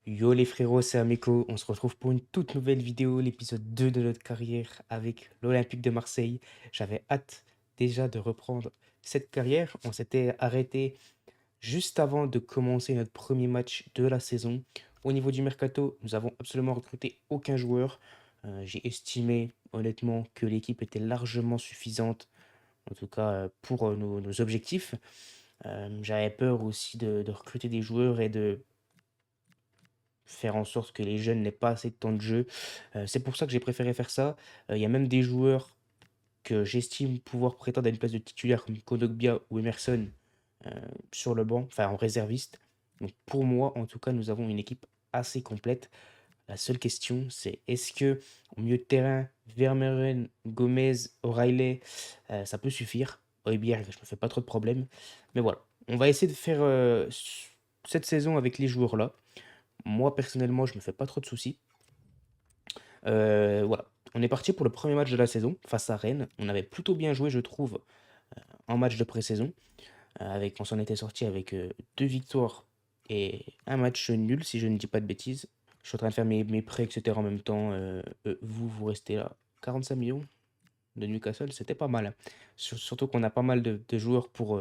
Yo les frérots, c'est Ameko. On se retrouve pour une toute nouvelle vidéo, l'épisode 2 de notre carrière avec l'Olympique de Marseille. J'avais hâte déjà de reprendre cette carrière. On s'était arrêté juste avant de commencer notre premier match de la saison. Au niveau du mercato, nous avons absolument recruté aucun joueur. J'ai estimé honnêtement que l'équipe était largement suffisante, en tout cas pour nos objectifs. J'avais peur aussi de recruter des joueurs et de faire en sorte que les jeunes n'aient pas assez de temps de jeu. C'est pour ça que j'ai préféré faire ça. Il y a même des joueurs que j'estime pouvoir prétendre à une place de titulaire comme Kondogbia ou Emerson heu, sur le banc, enfin en réserviste. Donc pour moi, en tout cas, nous avons une équipe assez complète. La seule question, c'est est-ce que au milieu de terrain, Vermaelen, Gomez, O'Reilly, ça peut suffire? Højbjerg, je me fais pas trop de problèmes. Mais voilà, on va essayer de faire, cette saison avec les joueurs-là. Moi, personnellement, je me fais pas trop de soucis. Voilà, on est parti pour le premier match de la saison face à Rennes. On avait plutôt bien joué, je trouve, en match de pré-saison. On s'en était sorti avec 2 victoires et un match nul, si je ne dis pas de bêtises. Je suis en train de faire mes prêts, et cetera en même temps. Vous restez là. 45 millions de Newcastle, c'était pas mal, hein. Surtout qu'on a pas mal de joueurs pour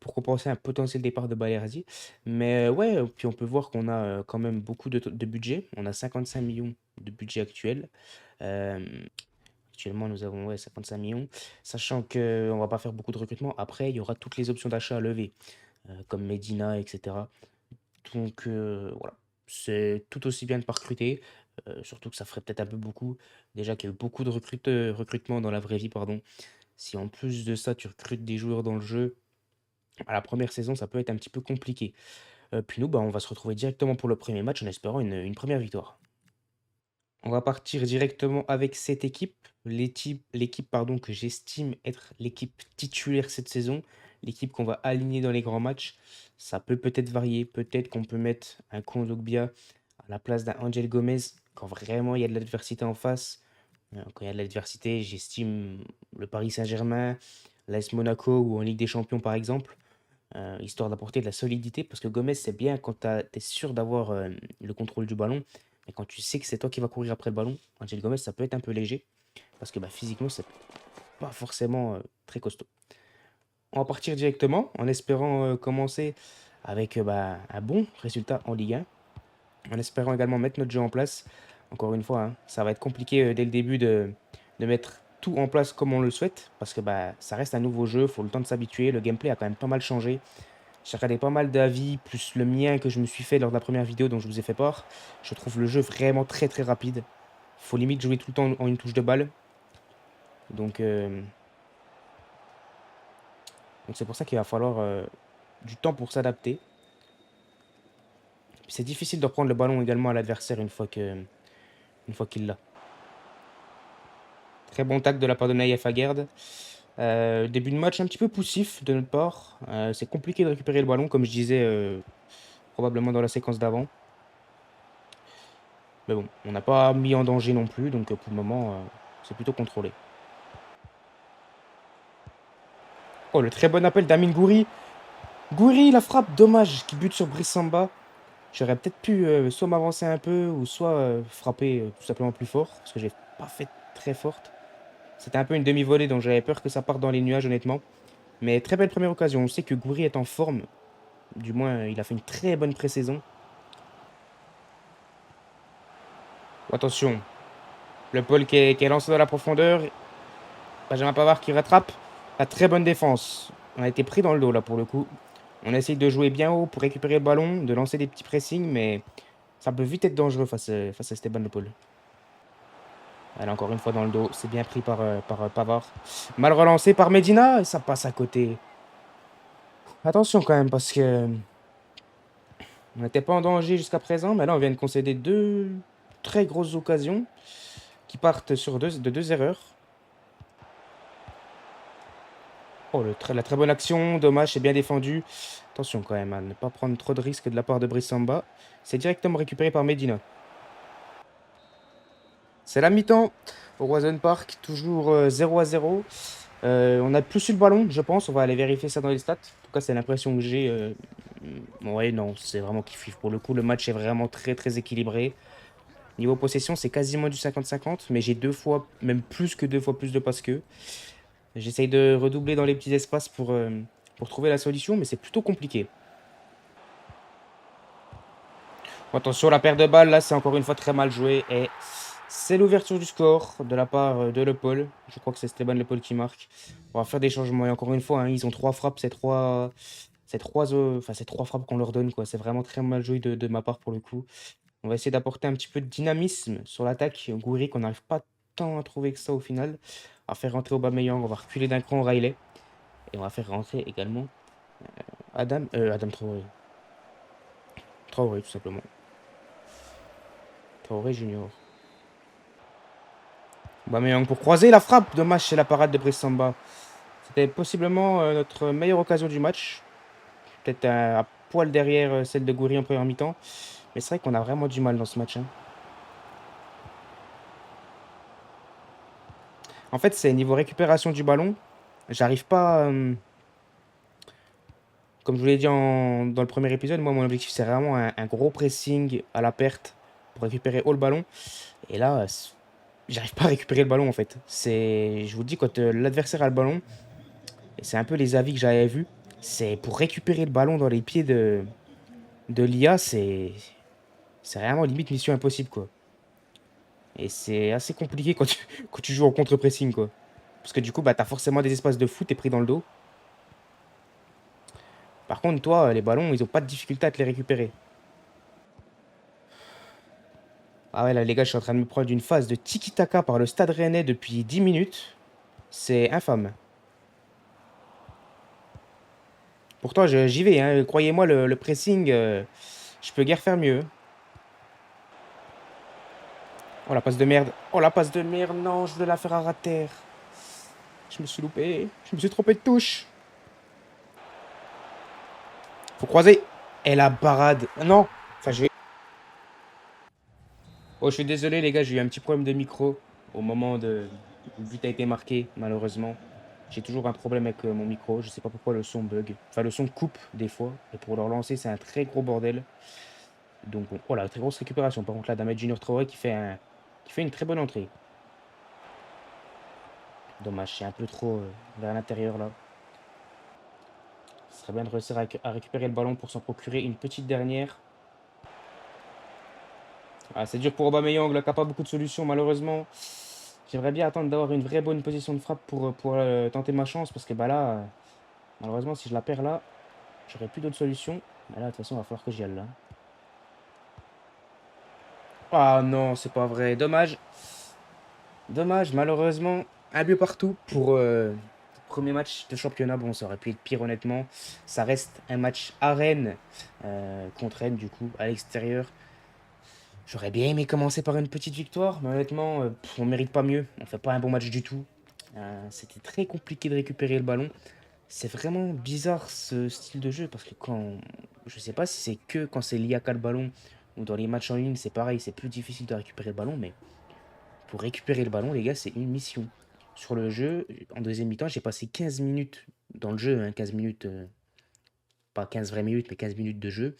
compenser un potentiel départ de Balerdi. Mais ouais, puis on peut voir qu'on a quand même beaucoup de budget. On a 55 millions de budget actuel. Euh, Actuellement, nous avons ouais, 55 millions, sachant qu'on va pas faire beaucoup de recrutement. Après, il y aura toutes les options d'achat à lever, comme Medina, etc. Donc voilà, c'est tout aussi bien de pas recruter, surtout que ça ferait peut-être un peu beaucoup. Déjà qu'il y a eu beaucoup de recrutements dans la vraie vie, pardon. Si en plus de ça, tu recrutes des joueurs dans le jeu, à la première saison, ça peut être un petit peu compliqué. Puis nous, bah, on va se retrouver directement pour le premier match en espérant une première victoire. On va partir directement avec cette équipe, l'équipe pardon, que j'estime être l'équipe titulaire cette saison, l'équipe qu'on va aligner dans les grands matchs. Ça peut peut-être varier, peut-être qu'on peut mettre un Kondogbia à la place d'un Angel Gomez quand vraiment il y a de l'adversité en face. Quand il y a de l'adversité, j'estime le Paris Saint-Germain, l'AS Monaco ou en Ligue des Champions par exemple, histoire d'apporter de la solidité parce que Gomez c'est bien quand tu es sûr d'avoir le contrôle du ballon. Et quand tu sais que c'est toi qui vas courir après le ballon, Angel Gomez, ça peut être un peu léger. Parce que bah, physiquement, c'est pas forcément très costaud. On va partir directement en espérant commencer avec bah, un bon résultat en Ligue 1. En espérant également mettre notre jeu en place. Encore une fois, hein, ça va être compliqué dès le début de mettre tout en place comme on le souhaite. Parce que bah, ça reste un nouveau jeu, il faut le temps de s'habituer. Le gameplay a quand même pas mal changé. J'ai regardé pas mal d'avis, plus le mien que je me suis fait lors de la première vidéo dont je vous ai fait part. Je trouve le jeu vraiment très très rapide. Faut limite jouer tout le temps en une touche de balle. Donc donc c'est pour ça qu'il va falloir du temps pour s'adapter. C'est difficile de reprendre le ballon également à l'adversaire une fois qu'il l'a. Très bon tacle de la part de Naïef Aguerd. Début de match un petit peu poussif de notre part. C'est compliqué de récupérer le ballon, comme je disais probablement dans la séquence d'avant. Mais bon, on n'a pas mis en danger non plus, donc pour le moment, c'est plutôt contrôlé. Oh, le très bon appel d'Amin Gouiri. Gouiri, la frappe, dommage, qui bute sur Brissamba. J'aurais peut-être pu soit m'avancer un peu ou soit frapper tout simplement plus fort, parce que j'ai pas fait très forte. C'était un peu une demi-volée, donc j'avais peur que ça parte dans les nuages, honnêtement. Mais très belle première occasion. On sait que Gouiri est en forme. Du moins, il a fait une très bonne pré-saison. Attention, le Paul qui est lancé dans la profondeur. Benjamin Pavard qui rattrape. La très bonne défense. On a été pris dans le dos là pour le coup. On essaye de jouer bien haut pour récupérer le ballon, de lancer des petits pressings, mais ça peut vite être dangereux face à Esteban Le Paul. Elle est encore une fois dans le dos. C'est bien pris par Pavard. Mal relancé par Medina et ça passe à côté. Attention quand même parce que on n'était pas en danger jusqu'à présent, mais là on vient de concéder deux très grosses occasions qui partent de deux erreurs. Oh, la très bonne action, dommage, c'est bien défendu. Attention quand même à ne pas prendre trop de risques de la part de Brissamba. C'est directement récupéré par Medina. C'est la mi-temps au Roison Park, toujours 0-0. On a plus eu le ballon, je pense. On va aller vérifier ça dans les stats. En tout cas, c'est l'impression que j'ai Ouais, non, c'est vraiment kiff. Pour le coup, le match est vraiment très, très équilibré. Niveau possession, c'est quasiment du 50-50, mais j'ai deux fois, même plus que deux fois plus de passes qu'eux. J'essaye de redoubler dans les petits espaces pour trouver la solution, mais c'est plutôt compliqué. Attention, la perte de balle, là, c'est encore une fois très mal joué. Et c'est l'ouverture du score de la part de Le Paul. Je crois que c'est Esteban Le Paul qui marque. On va faire des changements. Et encore une fois, hein, ils ont trois frappes, c'est trois frappes qu'on leur donne, quoi. C'est vraiment très mal joué de ma part pour le coup. On va essayer d'apporter un petit peu de dynamisme sur l'attaque. Gouiri, qu'on n'arrive pas tant à trouver que ça au final. On va faire rentrer Aubameyang, on va reculer d'un cran Riley. Et on va faire rentrer également Adam Traoré. Traoré, tout simplement. Traoré Junior. Aubameyang pour croiser la frappe. Dommage, c'est la parade de Brice Samba. C'était possiblement notre meilleure occasion du match. Peut-être à poil derrière celle de Gouiri en première mi-temps. Mais c'est vrai qu'on a vraiment du mal dans ce match, hein. En fait, c'est niveau récupération du ballon. J'arrive pas. Comme je vous l'ai dit dans le premier épisode, moi, mon objectif, c'est vraiment un gros pressing à la perte pour récupérer haut le ballon. Et là, j'arrive pas à récupérer le ballon, en fait. Je vous dis, quand l'adversaire a le ballon, et c'est un peu les avis que j'avais vus, c'est pour récupérer le ballon dans les pieds de l'IA, c'est vraiment limite mission impossible, quoi. Et c'est assez compliqué quand tu joues en contre-pressing, quoi. Parce que du coup, bah, t'as forcément des espaces de foot, t'es pris dans le dos. Par contre, toi, les ballons, ils ont pas de difficulté à te les récupérer. Ah ouais, là, les gars, je suis en train de me prendre une phase de tiki-taka par le Stade Rennais depuis 10 minutes. C'est infâme. Pourtant, j'y vais, hein. Croyez-moi, le pressing, je peux guère faire mieux. Oh, la passe de merde. Oh, la passe de merde. Non, je voulais la faire à terre. Je me suis loupé. Je me suis trompé de touche. Faut croiser. Et la parade. Non. Enfin, je vais... Oh, je suis désolé, les gars, j'ai eu un petit problème de micro au moment où le but a été marqué, malheureusement. J'ai toujours un problème avec mon micro. Je sais pas pourquoi le son bug. Enfin, le son coupe des fois. Et pour le relancer, c'est un très gros bordel. Donc, bon, voilà, très grosse récupération. Par contre, là, d'Ahmed Junior Traoré qui fait une très bonne entrée. Dommage, c'est un peu trop vers l'intérieur là. Ce serait bien de réussir à récupérer le ballon pour s'en procurer une petite dernière. Ah, c'est dur pour Aubameyang, là, qui n'a pas beaucoup de solutions, malheureusement. J'aimerais bien attendre d'avoir une vraie bonne position de frappe pour tenter ma chance, parce que bah là, malheureusement, si je la perds là, j'aurai plus d'autres solutions. Mais là, de toute façon, il va falloir que j'y aille là. Ah non, c'est pas vrai. Dommage. Dommage, malheureusement. Un but partout pour premier match de championnat. Bon, ça aurait pu être pire, honnêtement. Ça reste un match à Rennes contre Rennes, du coup, à l'extérieur. J'aurais bien aimé commencer par une petite victoire, mais honnêtement, on mérite pas mieux. On fait pas un bon match du tout. C'était très compliqué de récupérer le ballon. C'est vraiment bizarre ce style de jeu parce que je sais pas si c'est que quand c'est l'IA le ballon ou dans les matchs en ligne, c'est pareil, c'est plus difficile de récupérer le ballon, mais pour récupérer le ballon, les gars, c'est une mission. Sur le jeu, en deuxième mi-temps, j'ai passé 15 minutes dans le jeu, hein, 15 minutes, pas 15 vraies minutes, mais 15 minutes de jeu.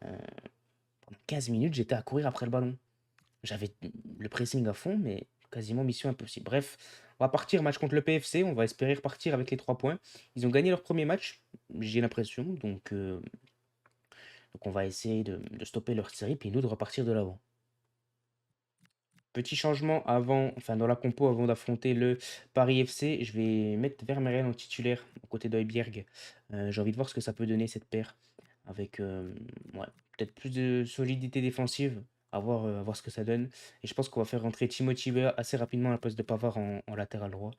Euh, Pendant 15 minutes, j'étais à courir après le ballon. J'avais le pressing à fond, mais quasiment mission impossible. Bref, on va partir match contre le PFC. On va espérer repartir avec les 3 points. Ils ont gagné leur premier match, j'ai l'impression. Donc on va essayer de stopper leur série, puis nous de repartir de l'avant. Petit changement enfin dans la compo avant d'affronter le Paris FC. Je vais mettre Vermeeren en titulaire aux côtés d'Højbjerg. J'ai envie de voir ce que ça peut donner cette paire. Avec ouais, peut-être plus de solidité défensive. À voir ce que ça donne. Et je pense qu'on va faire rentrer Timothy Weah assez rapidement à la place de Pavard en latéral droit.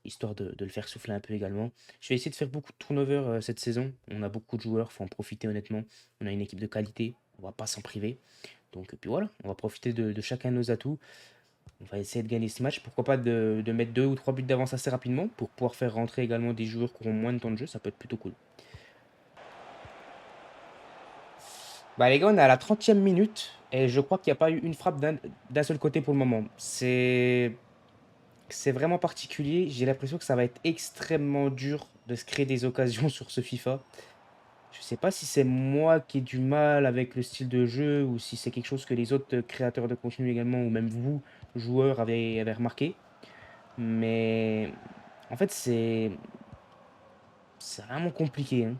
Histoire de le faire souffler un peu également. Je vais essayer de faire beaucoup de turnover cette saison. On a beaucoup de joueurs, faut en profiter honnêtement. On a une équipe de qualité, on va pas s'en priver. Donc, puis voilà, on va profiter de chacun de nos atouts. On va essayer de gagner ce match. Pourquoi pas de mettre 2 ou 3 buts d'avance assez rapidement pour pouvoir faire rentrer également des joueurs qui auront moins de temps de jeu. Ça peut être plutôt cool. Bah les gars, on est à la 30e minute et je crois qu'il n'y a pas eu une frappe d'un seul côté pour le moment. C'est vraiment particulier. J'ai l'impression que ça va être extrêmement dur de se créer des occasions sur ce FIFA. Je sais pas si c'est moi qui ai du mal avec le style de jeu ou si c'est quelque chose que les autres créateurs de contenu également, ou même vous, joueurs, avez remarqué. Mais en fait, c'est vraiment compliqué, hein.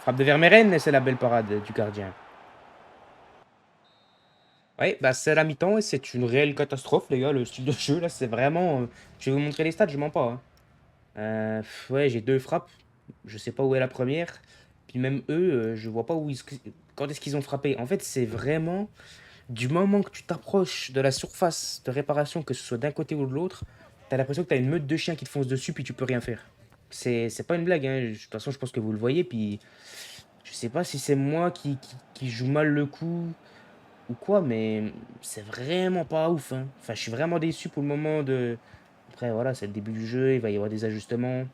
Frappe de Vermeeren, et c'est la belle parade du gardien. Ouais, bah c'est la mi-temps et c'est une réelle catastrophe, les gars. Le style de jeu, là, c'est vraiment. Je vais vous montrer les stats, je mens pas, hein. Ouais, j'ai deux frappes. Je sais pas où est la première. Puis même eux, je vois pas quand est-ce qu'ils ont frappé. En fait, c'est vraiment du moment que tu t'approches de la surface de réparation, que ce soit d'un côté ou de l'autre, t'as l'impression que t'as une meute de chiens qui te fonce dessus, puis tu peux rien faire. C'est pas une blague, hein. De toute façon, je pense que vous le voyez. Puis je sais pas si c'est moi qui joue mal le coup ou quoi, mais c'est vraiment pas ouf, hein. Enfin, je suis vraiment déçu pour le moment de. Après, voilà, c'est le début du jeu, il va y avoir des ajustements.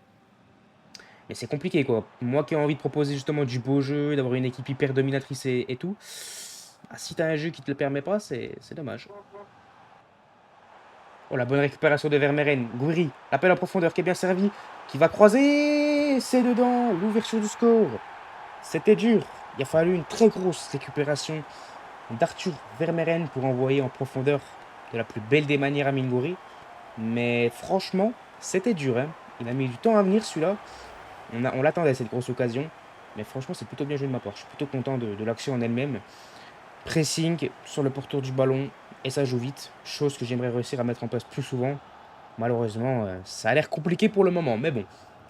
Mais c'est compliqué, quoi. Moi qui ai envie de proposer justement du beau jeu, d'avoir une équipe hyper dominatrice et tout, bah, si t'as un jeu qui te le permet pas, c'est dommage. Oh, la bonne récupération de Vermeeren. Gouiri, l'appel en profondeur qui est bien servi, qui va croiser. C'est dedans, l'ouverture du score. C'était dur. Il a fallu une très grosse récupération d'Arthur Vermeeren pour envoyer en profondeur de la plus belle des manières à Mingori. Mais franchement, c'était dur, hein. Il a mis du temps à venir celui-là. On l'attendait cette grosse occasion. Mais franchement, c'est plutôt bien joué de ma part. Je suis plutôt content de l'action en elle-même. Pressing sur le porteur du ballon. Et ça joue vite. Chose que j'aimerais réussir à mettre en place plus souvent. Malheureusement, ça a l'air compliqué pour le moment. Mais bon,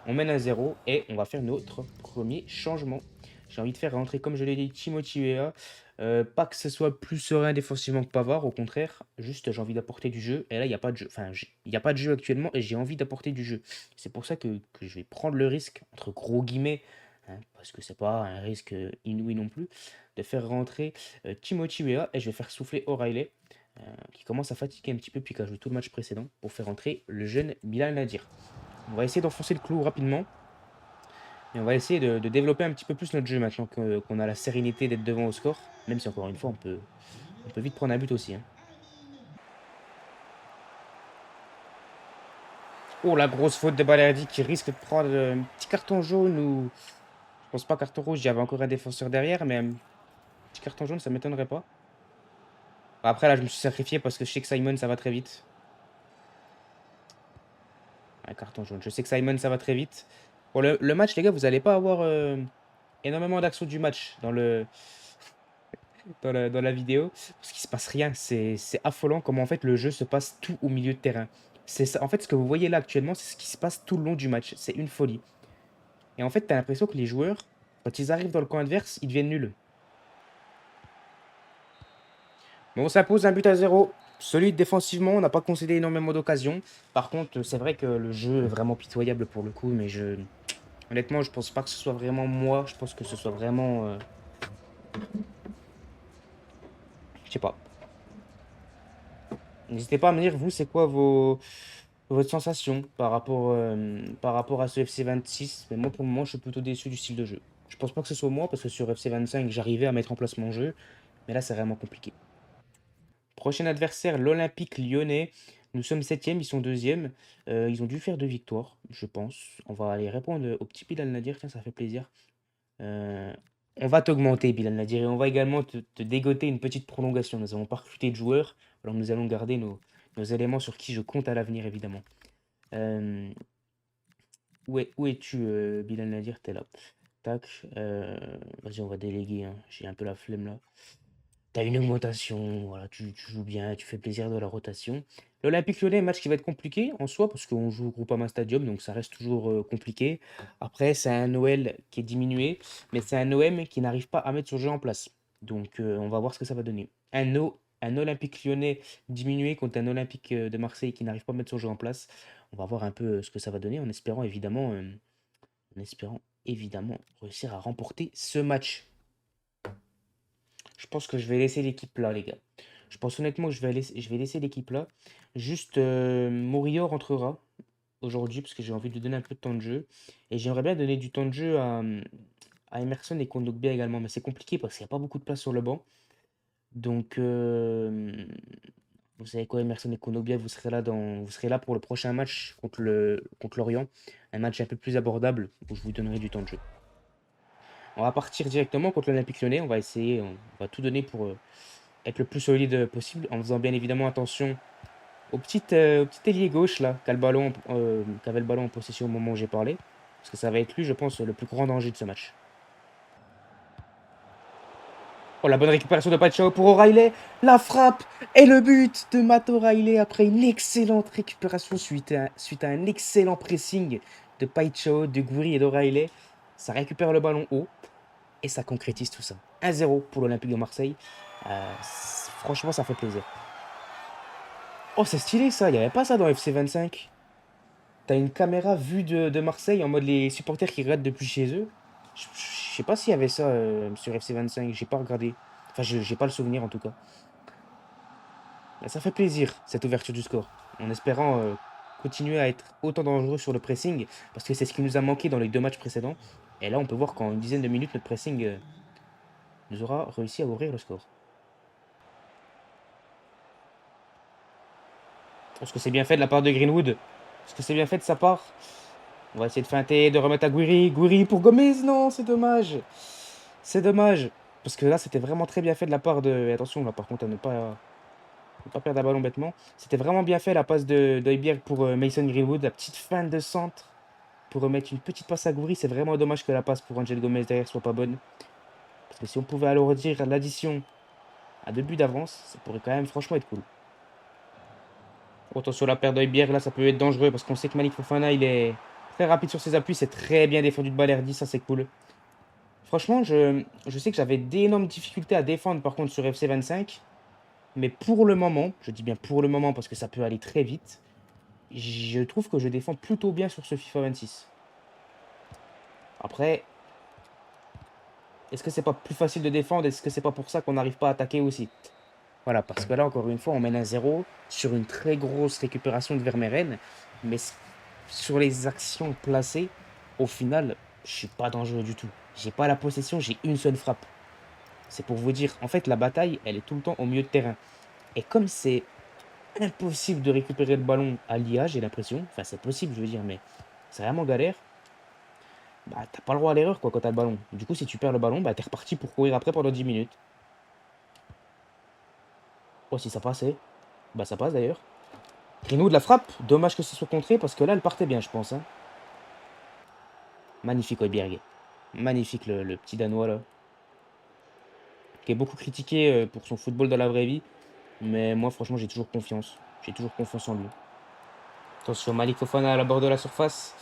on mène à 0 et on va faire notre premier changement. J'ai envie de faire rentrer, comme je l'ai dit, Timothy Weah. Pas que ce soit plus serein défensivement que Pavard, au contraire. Juste, j'ai envie d'apporter du jeu. Et là, il n'y a pas de jeu. Enfin, il n'y a pas de jeu actuellement et j'ai envie d'apporter du jeu. C'est pour ça que je vais prendre le risque, entre gros guillemets, hein, parce que c'est pas un risque inouï non plus, de faire rentrer Timothy Weah et je vais faire souffler O'Reilly qui commence à fatiguer un petit peu puis qui a joué tout le match précédent pour faire entrer le jeune Bilal Nadir. On va essayer d'enfoncer le clou rapidement et on va essayer de développer un petit peu plus notre jeu maintenant qu'on a la sérénité d'être devant au score, même si encore une fois on peut vite prendre un but aussi, hein. Oh, la grosse faute de Balerdi qui risque de prendre un petit carton jaune ou je pense pas carton rouge, il y avait encore un défenseur derrière, mais un petit carton jaune ça m'étonnerait pas. Après là je me suis sacrifié parce que je sais que Simon ça va très vite. Un carton jaune. Je sais que Simon ça va très vite. Pour le match les gars, vous allez pas avoir énormément d'actions du match dans la vidéo, parce qu'il se passe rien. C'est affolant comment en fait le jeu se passe tout au milieu de terrain. C'est ça, en fait, ce que vous voyez là actuellement, c'est ce qui se passe tout le long du match. C'est une folie. Et en fait, tu as l'impression que les joueurs, quand ils arrivent dans le camp adverse, ils deviennent nuls. Mais on s'impose un but à zéro. Solide défensivement, on n'a pas concédé énormément d'occasions. Par contre, c'est vrai que le jeu est vraiment pitoyable pour le coup, mais honnêtement, je pense pas que ce soit vraiment moi. Je pense que ce soit vraiment, je sais pas. N'hésitez pas à me dire, vous, c'est quoi votre sensation par rapport à ce FC 26. Mais moi, pour le moment, je suis plutôt déçu du style de jeu. Je pense pas que ce soit moi, parce que sur FC 25 j'arrivais à mettre en place mon jeu. Mais là, c'est vraiment compliqué. Prochain adversaire, l'Olympique lyonnais. Nous sommes septième, ils sont deuxième. Ils ont dû faire deux victoires, je pense. On va aller répondre au petit Bilal Nadir, tiens, ça fait plaisir. Euh, on va t'augmenter, Bilal Nadir, et on va également te dégoter une petite prolongation. Nous n'avons pas recruté de joueurs, alors nous allons garder nos éléments sur qui je compte à l'avenir, évidemment. Euh, où es-tu, Bilal Nadir? T'es là. Tac. Vas-y, on va déléguer, hein. J'ai un peu la flemme là. T'as une augmentation, voilà, tu joues bien, tu fais plaisir de la rotation. L'Olympique Lyonnais, match qui va être compliqué en soi, parce qu'on joue au Groupama Stadium, donc ça reste toujours compliqué. Après, c'est un OL qui est diminué, mais c'est un OM qui n'arrive pas à mettre son jeu en place. Donc on va voir ce que ça va donner. Un Olympique Lyonnais diminué contre un Olympique de Marseille qui n'arrive pas à mettre son jeu en place. On va voir un peu ce que ça va donner en espérant évidemment réussir à remporter ce match. Je pense que je vais laisser l'équipe là, les gars. Je pense honnêtement que je vais laisser l'équipe là. Juste, Murillo rentrera aujourd'hui parce que j'ai envie de lui donner un peu de temps de jeu. Et j'aimerais bien donner du temps de jeu à Emerson et Kondogbia également. Mais c'est compliqué parce qu'il n'y a pas beaucoup de place sur le banc. Donc, vous savez quoi, Emerson et Kondogbia, vous serez là pour le prochain match contre Lorient. Un match un peu plus abordable où je vous donnerai du temps de jeu. On va partir directement contre l'Olympique Lyonnais. On va essayer, on va tout donner pour être le plus solide possible, en faisant bien évidemment attention au petit ailier gauche là, qui avait le ballon en possession au moment où j'ai parlé. Parce que ça va être lui, je pense, le plus grand danger de ce match. Oh, la bonne récupération de Pachao pour O'Reilly. La frappe et le but de Matt O'Reilly après une excellente récupération suite à un excellent pressing de Pachao, de Gouiri et d'O'Reilly. Ça récupère le ballon haut et ça concrétise tout ça. 1-0 pour l'Olympique de Marseille. Franchement, ça fait plaisir. Oh, c'est stylé ça, il n'y avait pas ça dans FC 25. T'as une caméra vue de Marseille en mode les supporters qui regardent depuis chez eux. Je sais pas s'il y avait ça sur FC 25, j'ai pas regardé. Enfin, j'ai pas le souvenir en tout cas. Mais ça fait plaisir, cette ouverture du score. En espérant continuer à être autant dangereux sur le pressing, parce que c'est ce qui nous a manqué dans les 2 matchs précédents. Et là, on peut voir qu'en une dizaine de minutes, notre pressing nous aura réussi à ouvrir le score. Est-ce que c'est bien fait de la part de Greenwood? Est-ce que c'est bien fait de sa part? On va essayer de feinter, de remettre à Gouiri. Gouiri pour Gomez, non, c'est dommage. C'est dommage. Parce que là, c'était vraiment très bien fait de la part de... Et attention, là, par contre, à ne pas perdre un ballon bêtement. C'était vraiment bien fait, la passe de Højbjerg pour Mason Greenwood. La petite feinte de centre pour remettre une petite passe à Gouiri. C'est vraiment dommage que la passe pour Angel Gomez derrière soit pas bonne. Parce que si on pouvait alourdir l'addition à 2 buts d'avance, ça pourrait quand même franchement être cool. Attention, la perte d'Højbjerg, là, ça peut être dangereux. Parce qu'on sait que Malik Fofana, il est très rapide sur ses appuis. C'est très bien défendu de Balerdi, ça c'est cool. Franchement, je sais que j'avais d'énormes difficultés à défendre par contre sur FC 25. Mais pour le moment, je dis bien pour le moment parce que ça peut aller très vite, je trouve que je défends plutôt bien sur ce FIFA 26. Après, est-ce que c'est pas plus facile de défendre? Est-ce que c'est pas pour ça qu'on n'arrive pas à attaquer aussi? Voilà, parce que là, encore une fois, on mène 1-0 sur une très grosse récupération de Vermeeren. Mais sur les actions placées, au final, je suis pas dangereux du tout. J'ai pas la possession, j'ai une seule frappe. C'est pour vous dire, en fait, la bataille, elle est tout le temps au milieu de terrain. Et comme c'est impossible de récupérer le ballon à l'IA, j'ai l'impression. Enfin, c'est possible, je veux dire, mais c'est vraiment galère. Bah, t'as pas le droit à l'erreur, quoi, quand t'as le ballon. Du coup, si tu perds le ballon, bah, t'es reparti pour courir après pendant 10 minutes. Oh, si ça passait. Bah, ça passe d'ailleurs. Greenwood la frappe. Dommage que ce soit contré, parce que là, elle partait bien, je pense. Hein. Magnifique, Højbjerg. Magnifique, le petit Danois, là. Qui est beaucoup critiqué pour son football dans la vraie vie. Mais moi, franchement, j'ai toujours confiance. J'ai toujours confiance en lui. Attention, Malik Fofana à la bord de la surface.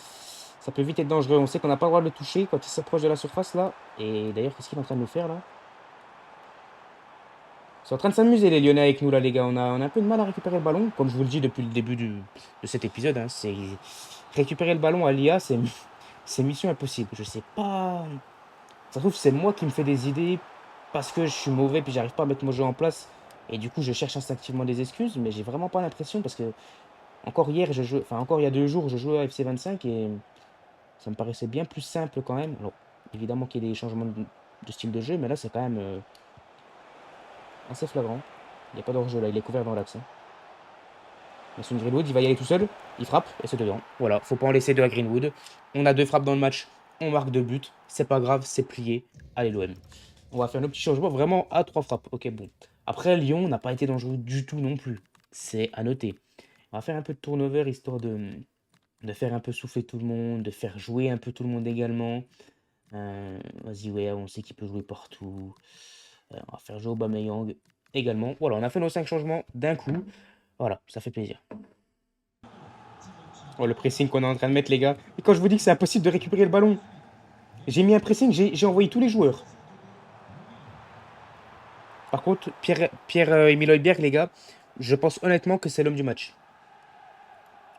Ça peut vite être dangereux. On sait qu'on n'a pas le droit de le toucher quand il s'approche de la surface là. Et d'ailleurs, qu'est-ce qu'il est en train de nous faire là? C'est en train de s'amuser les Lyonnais avec nous là, les gars. On a un peu de mal à récupérer le ballon. Comme je vous le dis depuis le début de cet épisode, hein, c'est récupérer le ballon à l'IA, c'est mission impossible. Je sais pas. Ça se trouve, c'est moi qui me fais des idées parce que je suis mauvais puis j'arrive pas à mettre mon jeu en place. Et du coup, je cherche instinctivement des excuses, mais j'ai vraiment pas l'impression parce que encore hier, encore il y a 2 jours, je jouais à FC 25 et ça me paraissait bien plus simple quand même. Alors, évidemment qu'il y a des changements de style de jeu, mais là, c'est quand même assez flagrant. Il n'y a pas d'enjeu là, il est couvert dans l'axe. Hein. Mason Greenwood, il va y aller tout seul, il frappe et c'est dedans. Voilà, faut pas en laisser deux à Greenwood. On a 2 frappes dans le match, on marque 2 buts, c'est pas grave, c'est plié. Allez, l'OM. On va faire nos petits changements vraiment à 3 frappes. Ok, bon. Après, Lyon n'a pas été dangereux du tout non plus. C'est à noter. On va faire un peu de turnover histoire de faire un peu souffler tout le monde, de faire jouer un peu tout le monde également. Vas-y, ouais, on sait qu'il peut jouer partout. On va faire jouer Aubameyang également. Voilà, on a fait nos 5 changements d'un coup. Voilà, ça fait plaisir. Oh, le pressing qu'on est en train de mettre, les gars. Et quand je vous dis que c'est impossible de récupérer le ballon, j'ai mis un pressing, j'ai envoyé tous les joueurs. Par contre, Pierre-Emile Højbjerg, les gars, je pense honnêtement que c'est l'homme du match.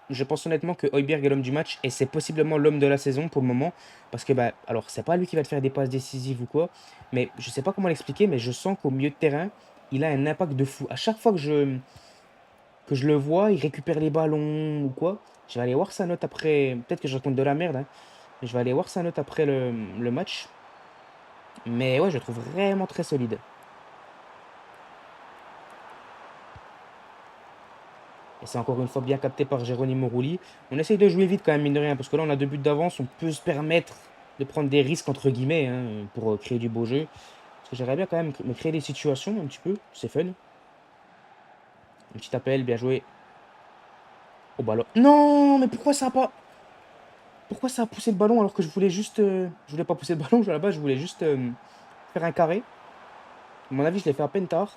Je pense honnêtement que Højbjerg est l'homme du match et c'est possiblement l'homme de la saison pour le moment. Parce que, bah, alors, c'est pas lui qui va te faire des passes décisives ou quoi. Mais je sais pas comment l'expliquer, mais je sens qu'au milieu de terrain, il a un impact de fou. À chaque fois que je le vois, il récupère les ballons ou quoi. Je vais aller voir sa note après. Peut-être que je raconte de la merde, hein. Mais je vais aller voir sa note après le match. Mais ouais, je le trouve vraiment très solide. Et c'est encore une fois bien capté par Geronimo Rulli. On essaye de jouer vite quand même, mine de rien, parce que là, on a 2 buts d'avance. On peut se permettre de prendre des risques, entre guillemets, hein, pour créer du beau jeu. Parce que j'aimerais bien quand même me créer des situations un petit peu. C'est fun. Un petit appel, bien joué. Au ballon. Non, mais pourquoi ça a pas. Pourquoi ça a poussé le ballon alors que je voulais juste. Je voulais pas pousser le ballon, à la base, je voulais juste faire un carré. À mon avis, je l'ai fait à peine tard.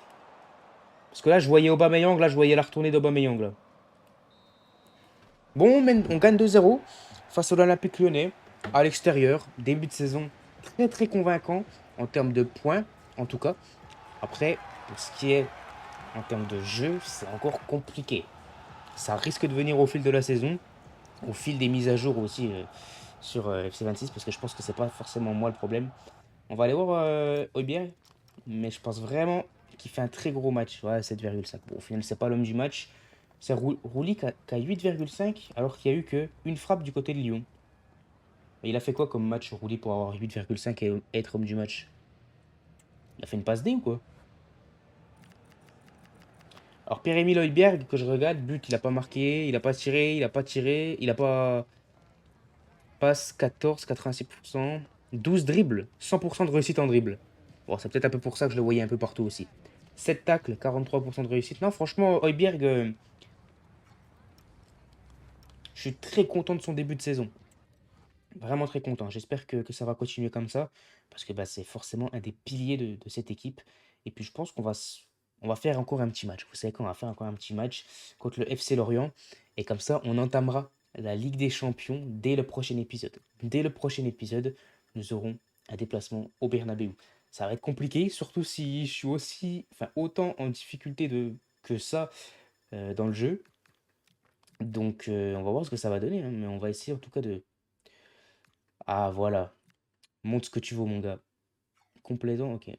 Parce que là, je voyais Aubameyang, là, je voyais la retournée d'Aubameyang, là. Bon, on gagne 2-0 face à l'Olympique Lyonnais, à l'extérieur. Début de saison très très convaincant en termes de points, en tout cas. Après, pour ce qui est en termes de jeu, c'est encore compliqué. Ça risque de venir au fil de la saison, au fil des mises à jour aussi sur FC26, parce que je pense que c'est pas forcément moi le problème. On va aller voir Højbjerg, mais je pense vraiment qu'il fait un très gros match. Ouais, 7,5. Bon, au final, c'est pas l'homme du match. C'est Rouli qui a 8,5 alors qu'il y a eu que une frappe du côté de Lyon. Et il a fait quoi comme match, Rouli, pour avoir 8,5 et être homme du match? Il a fait une passe D ou quoi? Alors Pierre-Emile Højbjerg, que je regarde, but, il a pas marqué, il a pas tiré, il a pas tiré, il a pas passe 14, 86%, 12 dribbles, 100% de réussite en dribble. Bon, c'est peut-être un peu pour ça que je le voyais un peu partout aussi. 7 tacles, 43% de réussite. Non, franchement, Højbjerg, je suis très content de son début de saison. Vraiment très content. J'espère que ça va continuer comme ça, parce que bah, c'est forcément un des piliers de cette équipe. Et puis je pense on va faire encore un petit match. Vous savez qu'on va faire encore un petit match contre le FC Lorient. Et comme ça, on entamera la Ligue des Champions dès le prochain épisode. Dès le prochain épisode, nous aurons un déplacement au Bernabéu. Ça va être compliqué, surtout si je suis aussi, enfin, autant en difficulté que ça dans le jeu. Donc on va voir ce que ça va donner, hein, mais on va essayer en tout cas de... Ah voilà, montre ce que tu vaux, mon gars. Complaisant, ok.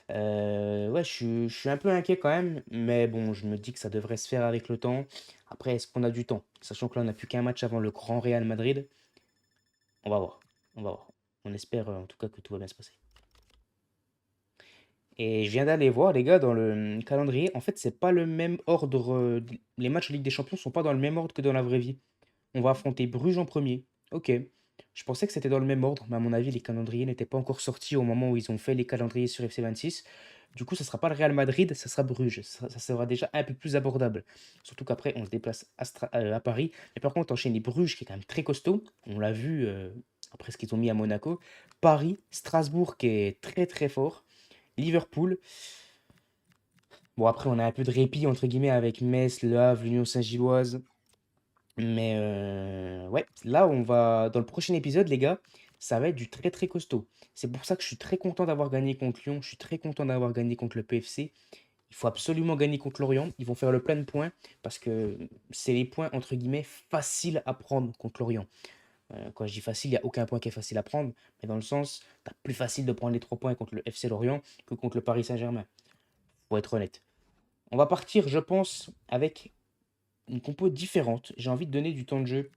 Ouais, je suis un peu inquiet quand même, mais bon, je me dis que ça devrait se faire avec le temps. Après, est-ce qu'on a du temps? Sachant que là, on n'a plus qu'un match avant le grand Real Madrid. On va voir. On va voir. On espère en tout cas que tout va bien se passer. Et je viens d'aller voir, les gars, dans le calendrier. En fait, c'est pas le même ordre. Les matchs de Ligue des Champions sont pas dans le même ordre que dans la vraie vie. On va affronter Bruges en premier. Ok. Je pensais que c'était dans le même ordre, mais à mon avis, les calendriers n'étaient pas encore sortis au moment où ils ont fait les calendriers sur FC26. Du coup, ce ne sera pas le Real Madrid, ça sera Bruges. Ça sera déjà un peu plus abordable. Surtout qu'après, on se déplace à Paris. Mais par contre, enchaîner Bruges, qui est quand même très costaud, on l'a vu après ce qu'ils ont mis à Monaco. Paris, Strasbourg, qui est très très fort. Liverpool. Bon, après, on a un peu de répit, entre guillemets, avec Metz, Le Havre, l'Union Saint-Gilloise. Mais ouais, là, on va dans le prochain épisode, les gars, ça va être du très très costaud. C'est pour ça que je suis très content d'avoir gagné contre Lyon. Je suis très content d'avoir gagné contre le PFC. Il faut absolument gagner contre Lorient. Ils vont faire le plein de points parce que c'est les points entre guillemets faciles à prendre contre Lorient. Quand je dis facile, il n'y a aucun point qui est facile à prendre, mais dans le sens, t'as plus facile de prendre les 3 points contre le FC Lorient que contre le Paris Saint-Germain. Faut être honnête. On va partir, je pense, avec une compo différente. J'ai envie de donner du temps de jeu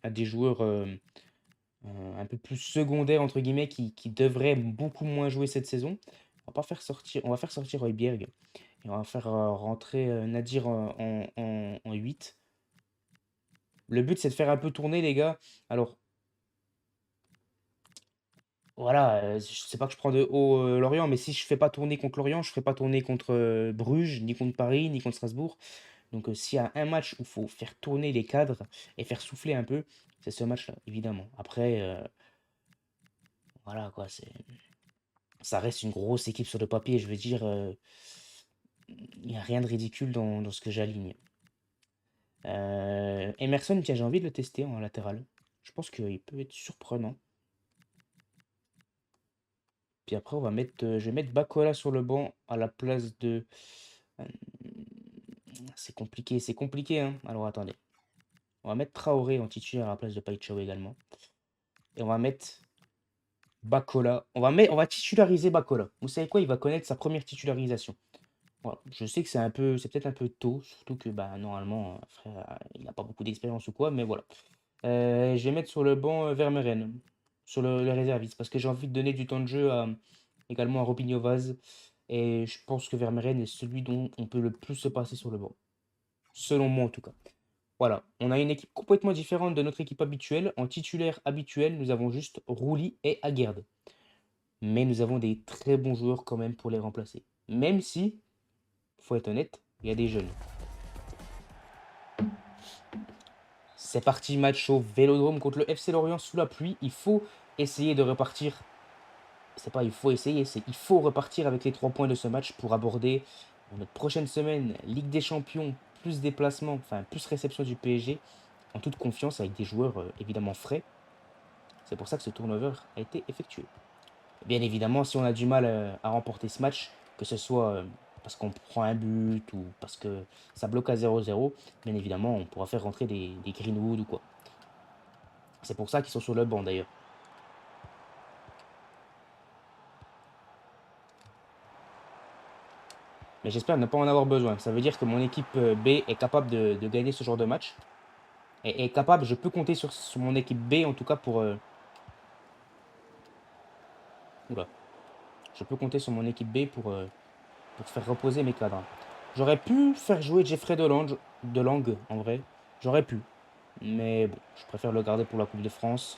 à des joueurs un peu plus secondaires, entre guillemets, qui devraient beaucoup moins jouer cette saison. On va faire sortir Højbjerg et on va faire rentrer Nadir en 8. Le but, c'est de faire un peu tourner, les gars. Alors, voilà, je sais pas que je prends de haut Lorient, mais si je fais pas tourner contre Lorient, je ferai pas tourner contre Bruges, ni contre Paris, ni contre Strasbourg. Donc, s'il y a un match où il faut faire tourner les cadres et faire souffler un peu, c'est ce match-là, évidemment. Après, voilà, quoi, ça reste une grosse équipe sur le papier. Je veux dire, il n'y a rien de ridicule dans ce que j'aligne. Emerson, tiens, j'ai envie de le tester en latéral. Je pense qu'il peut être surprenant. Puis après, je vais mettre Bakola sur le banc à la place de. euh, c'est compliqué, hein. Alors attendez. On va mettre Traoré en titulaire à la place de Paichao également. Et on va mettre Bakola. On va titulariser Bakola. Vous savez quoi? Il va connaître sa première titularisation. Voilà. Je sais que c'est peut-être un peu tôt, surtout que bah, normalement, frère, il n'a pas beaucoup d'expérience ou quoi, mais voilà. Je vais mettre sur le banc Vermeeren, sur le réserviste, parce que j'ai envie de donner du temps de jeu également à Robinho Vaz, et je pense que Vermeeren est celui dont on peut le plus se passer sur le banc, selon moi en tout cas. Voilà, on a une équipe complètement différente de notre équipe habituelle. En titulaire habituel, nous avons juste Rouli et Aguerd. Mais nous avons des très bons joueurs quand même pour les remplacer. Même si, faut être honnête, il y a des jeunes. C'est parti, match au Vélodrome contre le FC Lorient sous la pluie. Il faut essayer de repartir. C'est pas il faut essayer, c'est il faut repartir avec les 3 points de ce match pour aborder notre prochaine semaine Ligue des Champions, plus déplacement, enfin plus réception du PSG, en toute confiance avec des joueurs évidemment frais. C'est pour ça que ce turnover a été effectué. Bien évidemment, si on a du mal à remporter ce match, que ce soit parce qu'on prend un but ou parce que ça bloque à 0-0, bien évidemment, on pourra faire rentrer des Greenwood ou quoi. C'est pour ça qu'ils sont sur le banc d'ailleurs. Mais j'espère ne pas en avoir besoin. Ça veut dire que mon équipe B est capable de gagner ce genre de match. Et est capable, je peux compter sur mon équipe B en tout cas pour... oula. Je peux compter sur mon équipe B pour faire reposer mes cadres. J'aurais pu faire jouer Jeffrey Delangue en vrai. J'aurais pu. Mais bon, je préfère le garder pour la Coupe de France.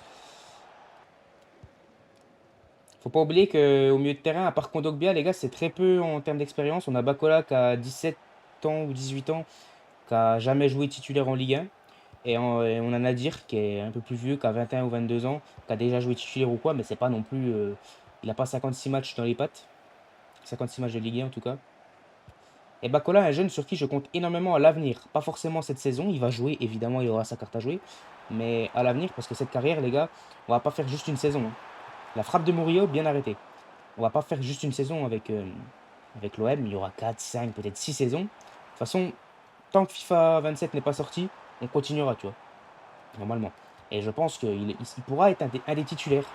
Faut pas oublier qu'au milieu de terrain, à part Kondogbia, les gars, c'est très peu en termes d'expérience. On a Bakola qui a 17 ans ou 18 ans, qui a jamais joué titulaire en Ligue 1. Et on a Nadir qui est un peu plus vieux, qui a 21 ou 22 ans, qui a déjà joué titulaire ou quoi, mais c'est pas non plus. Il n'a pas 56 matchs dans les pattes. 56 matchs de Ligue 1 en tout cas. Et Bakola, un jeune sur qui je compte énormément à l'avenir. Pas forcément cette saison, il va jouer, évidemment, il aura sa carte à jouer. Mais à l'avenir, parce que cette carrière, les gars, on va pas faire juste une saison, hein. La frappe de Murillo, bien arrêtée. On va pas faire juste une saison avec l'OM, il y aura 4, 5, peut-être 6 saisons. De toute façon, tant que FIFA 27 n'est pas sorti, on continuera, tu vois, normalement. Et je pense qu'il pourra être un des titulaires.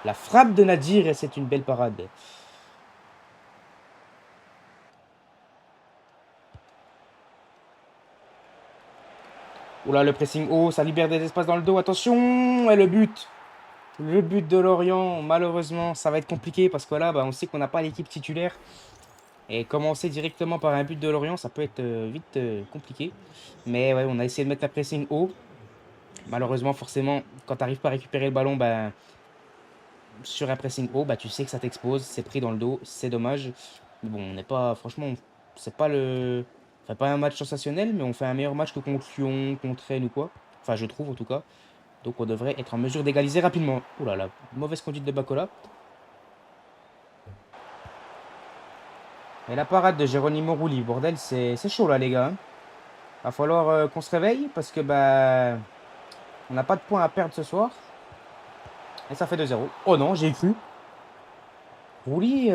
La frappe de Nadir, c'est une belle parade. Oula, le pressing haut, ça libère des espaces dans le dos. Attention, et le but. Le but de Lorient, malheureusement, ça va être compliqué parce que là, bah, on sait qu'on n'a pas l'équipe titulaire. Et commencer directement par un but de Lorient, ça peut être vite compliqué. Mais ouais, on a essayé de mettre un pressing haut. Malheureusement, forcément, quand tu n'arrives pas à récupérer le ballon, bah, sur un pressing haut, bah, tu sais que ça t'expose. C'est pris dans le dos, c'est dommage. Mais bon, on n'est pas, franchement, c'est pas le. Enfin, pas un match sensationnel, mais on fait un meilleur match que contre Lyon, contre Rennes ou quoi. Enfin, je trouve en tout cas. Donc on devrait être en mesure d'égaliser rapidement. Ouh là là, mauvaise conduite de Bacola. Et la parade de Geronimo Rulli, bordel, c'est chaud là les gars, hein. Va falloir qu'on se réveille parce que bah on n'a pas de points à perdre ce soir. Et ça fait 2-0. Oh non, j'ai cru. Rulli,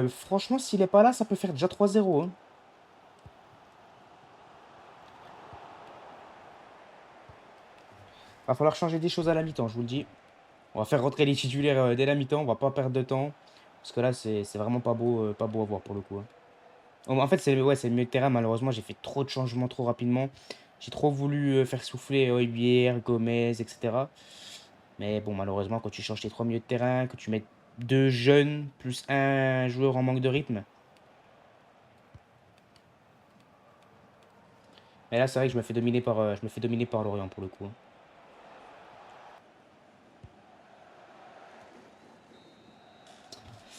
franchement, s'il est pas là, ça peut faire déjà 3-0, hein. Va falloir changer des choses à la mi-temps, je vous le dis. On va faire rentrer les titulaires dès la mi-temps, on va pas perdre de temps. Parce que là, c'est vraiment pas beau à voir pour le coup, hein. En fait, c'est ouais, c'est le milieu de terrain. Malheureusement, j'ai fait trop de changements trop rapidement. J'ai trop voulu faire souffler Højbjerg, Gomez, etc. Mais bon, malheureusement, quand tu changes tes 3 milieux de terrain, que tu mets 2 jeunes plus un joueur en manque de rythme. Mais là, c'est vrai que je me fais dominer par Lorient pour le coup, hein.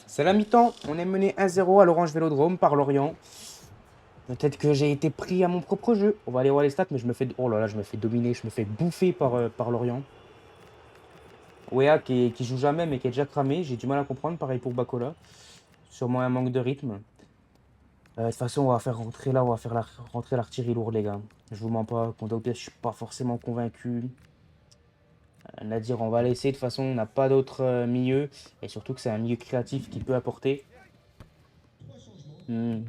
C'est la mi-temps. On est mené 1-0 à l'Orange Vélodrome par Lorient. Peut-être que j'ai été pris à mon propre jeu. On va aller voir les stats, mais je me fais, oh là là, je me fais dominer, je me fais bouffer par Lorient. Wea qui joue jamais, mais qui est déjà cramé. J'ai du mal à comprendre. Pareil pour Bakola. Sûrement un manque de rythme. De toute façon, on va faire rentrer là, on va faire rentrer l'artillerie lourde, les gars. Je vous mens pas. Contre OPS, je suis pas forcément convaincu. Nadir, on va laisser. De toute façon, on n'a pas d'autre milieu. Et surtout que c'est un milieu créatif qui peut apporter. Hmm.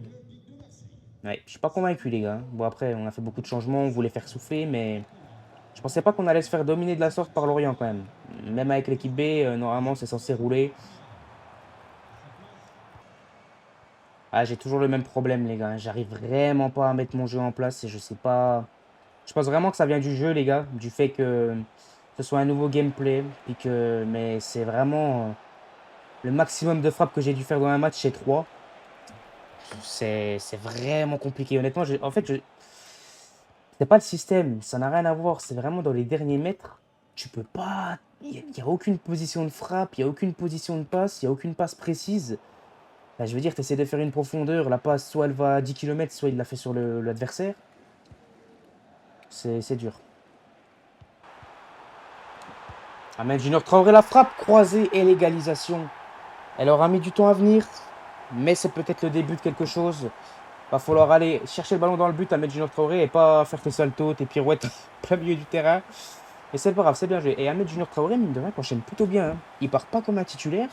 Ouais, je suis pas convaincu, les gars. Bon, après, on a fait beaucoup de changements. On voulait faire souffler, mais je pensais pas qu'on allait se faire dominer de la sorte par Lorient quand même. Même avec l'équipe B, normalement, c'est censé rouler. Ah, j'ai toujours le même problème, les gars. J'arrive vraiment pas à mettre mon jeu en place et je sais pas. Je pense vraiment que ça vient du jeu, les gars, du fait que ce soit un nouveau gameplay. Mais c'est vraiment le maximum de frappes que j'ai dû faire dans un match, c'est 3. C'est vraiment compliqué. Honnêtement, en fait, C'est pas le système, ça n'a rien à voir. C'est vraiment dans les derniers mètres. Tu peux pas. Il n'y a aucune position de frappe, il n'y a aucune position de passe, il n'y a aucune passe précise. Là, je veux dire, tu essaies de faire une profondeur, la passe, soit elle va à 10 km, soit il la fait sur l'adversaire. C'est dur. Ahmed Junior Traoré, la frappe croisée et l'égalisation. Elle aura mis du temps à venir, mais c'est peut-être le début de quelque chose. Va falloir aller chercher le ballon dans le but, Ahmed Junior Traoré, et pas faire tes saltos, tes pirouettes plein milieu du terrain. Et c'est pas grave, c'est bien joué. Et Ahmed Junior Traoré, mine de rien, enchaîne plutôt bien, hein. Il part pas comme un titulaire,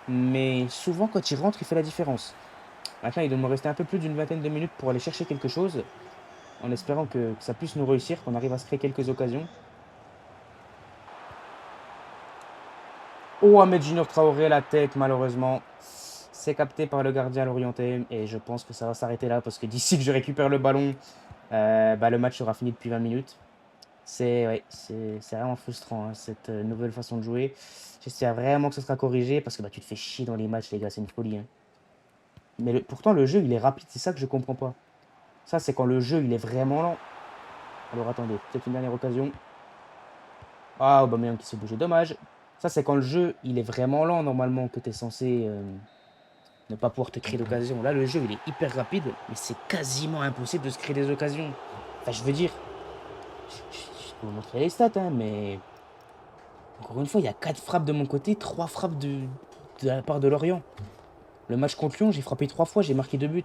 mais souvent quand il rentre, il fait la différence. Maintenant, il doit me rester un peu plus d'une vingtaine de minutes pour aller chercher quelque chose, en espérant que ça puisse nous réussir, qu'on arrive à se créer quelques occasions. Oh, Ahmed Junior Traoré, la tête, malheureusement. C'est capté par le gardien Lorientais, et je pense que ça va s'arrêter là, parce que d'ici que je récupère le ballon, bah, le match sera fini depuis 20 minutes. Ouais, c'est vraiment frustrant, hein, cette nouvelle façon de jouer. J'espère vraiment que ce sera corrigé parce que bah, tu te fais chier dans les matchs, les gars, c'est une folie, hein. Mais pourtant, le jeu, il est rapide, c'est ça que je comprends pas. Ça, c'est quand le jeu, il est vraiment lent. Alors attendez, peut-être une dernière occasion. Ah, Aubameyang qui s'est bougé, dommage. Ça, c'est quand le jeu, il est vraiment lent, normalement, que tu es censé ne pas pouvoir te créer d'occasion. Là, le jeu, il est hyper rapide, mais c'est quasiment impossible de se créer des occasions. Enfin, je veux dire, je peux vous montrer les stats, hein, mais encore une fois, il y a 4 frappes de mon côté, 3 frappes de la part de Lorient. Le match contre Lyon, j'ai frappé 3 fois, j'ai marqué 2 buts.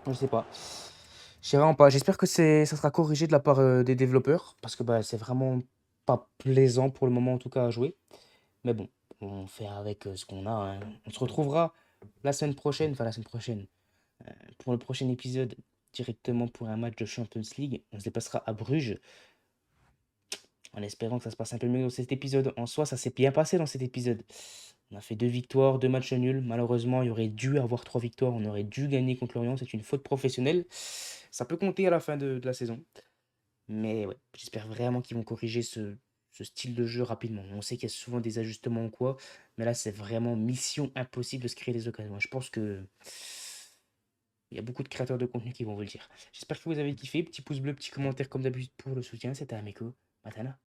Je sais pas. Je sais vraiment pas. J'espère que ça sera corrigé de la part des développeurs, parce que bah, c'est vraiment pas plaisant pour le moment, en tout cas, à jouer. Mais bon, on fait avec ce qu'on a, hein. On se retrouvera la semaine prochaine, enfin la semaine prochaine, pour le prochain épisode, directement pour un match de Champions League. On se déplacera à Bruges, en espérant que ça se passe un peu mieux dans cet épisode. En soi, ça s'est bien passé dans cet épisode. On a fait 2 victoires, 2 matchs nuls. Malheureusement, il y aurait dû avoir 3 victoires. On aurait dû gagner contre Lorient. C'est une faute professionnelle. Ça peut compter à la fin de la saison. Mais ouais, j'espère vraiment qu'ils vont corriger ce style de jeu rapidement. On sait qu'il y a souvent des ajustements ou quoi. Mais là, c'est vraiment mission impossible de se créer des occasions. Je pense que il y a beaucoup de créateurs de contenu qui vont vous le dire. J'espère que vous avez kiffé. Petit pouce bleu, petit commentaire comme d'habitude pour le soutien. C'était Ameko. Matana.